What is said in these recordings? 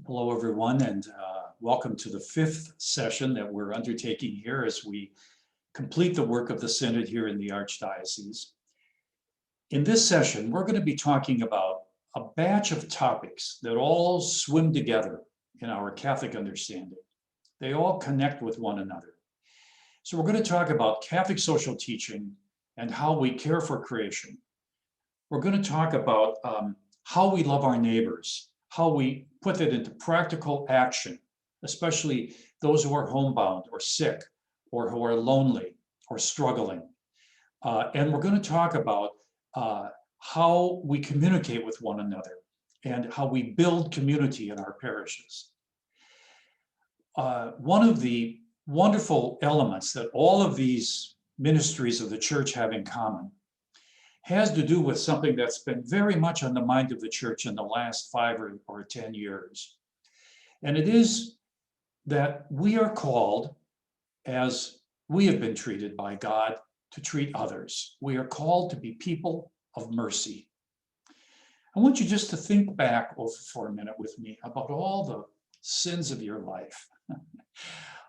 Hello, everyone, and welcome to the fifth session that we're undertaking here as we complete the work of the Synod here in the Archdiocese. In this session, we're going to be talking about a batch of topics that all swim together in our Catholic understanding. They all connect with one another. So we're going to talk about Catholic social teaching and how we care for creation. We're going to talk about how we love our neighbors, how we put it into practical action, especially those who are homebound or sick or who are lonely or struggling. And we're going to talk about how we communicate with one another and how we build community in our parishes. One of the wonderful elements that all of these ministries of the Church have in common has to do with something that's been very much on the mind of the Church in the last 5 or 10 years. And it is that we are called, as we have been treated by God, to treat others. We are called to be people of mercy. I want you just to think back for a minute with me about all the sins of your life.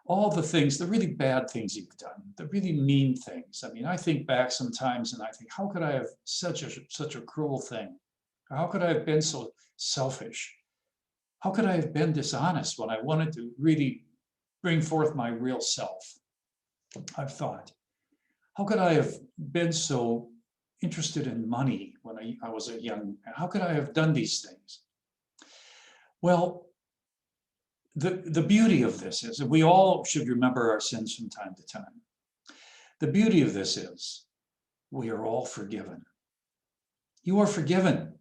All the things, the really bad things you've done, the really mean things. I mean, I think back sometimes and I think, how could I have such a cruel thing? How could I have been so selfish? How could I have been dishonest when I wanted to really bring forth my real self? I've thought, how could I have been so interested in money when I was a young man? How could I have done these things? Well, the beauty of this is that we all should remember our sins from time to time. The beauty of this is we are all forgiven. You are forgiven.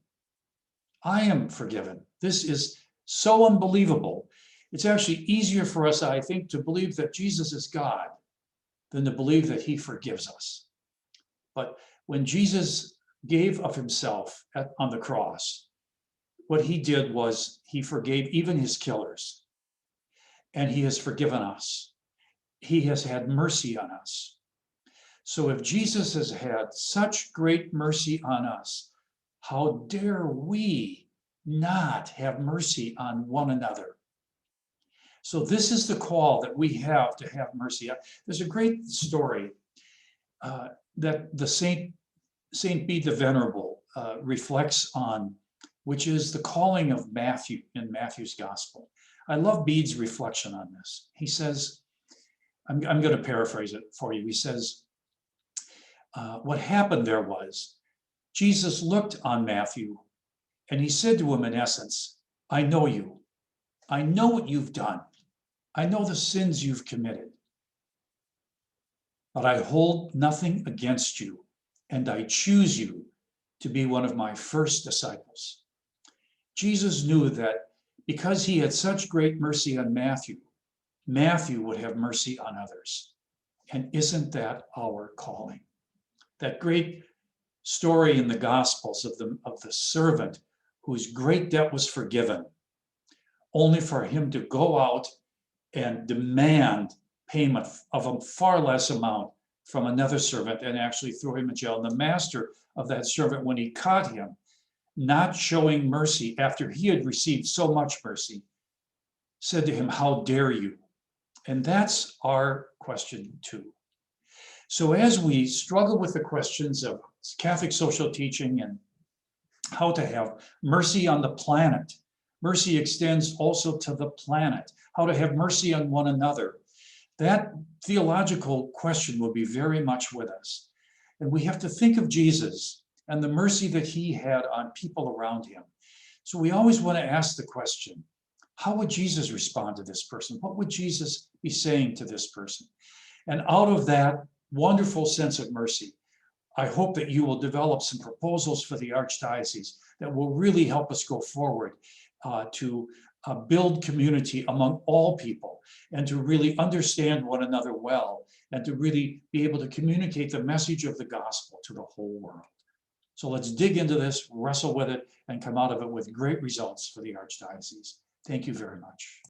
I am forgiven. This is so unbelievable. It's actually easier for us, I think, to believe that Jesus is God than to believe that he forgives us. But when Jesus gave of himself on the cross, what he did was he forgave even his killers. And he has forgiven us. He has had mercy on us. So if Jesus has had such great mercy on us, how dare we not have mercy on one another? So this is the call that we have to have mercy. There's a great story that the Saint Bede the Venerable reflects on, which is the calling of Matthew in Matthew's Gospel. I love Bede's reflection on this. He says, I'm going to paraphrase it for you. He says, what happened there was Jesus looked on Matthew and he said to him in essence, I know you. I know what you've done. I know the sins you've committed. But I hold nothing against you, and I choose you to be one of my first disciples. Jesus knew that because he had such great mercy on Matthew, Matthew would have mercy on others. And isn't that our calling? That great story in the Gospels of the servant whose great debt was forgiven, only for him to go out and demand payment of a far less amount from another servant and actually throw him in jail. And the master of that servant, when he caught him, not showing mercy after he had received so much mercy, said to him, how dare you? And that's our question too. So as we struggle with the questions of Catholic social teaching and how to have mercy on the planet, mercy extends also to the planet, how to have mercy on one another, that theological question will be very much with us. And we have to think of Jesus and the mercy that he had on people around him. So we always want to ask the question, how would Jesus respond to this person? What would Jesus be saying to this person? And out of that wonderful sense of mercy, I hope that you will develop some proposals for the Archdiocese that will really help us go forward to build community among all people and to really understand one another well and to really be able to communicate the message of the gospel to the whole world. So let's dig into this, wrestle with it, and come out of it with great results for the Archdiocese. Thank you very much.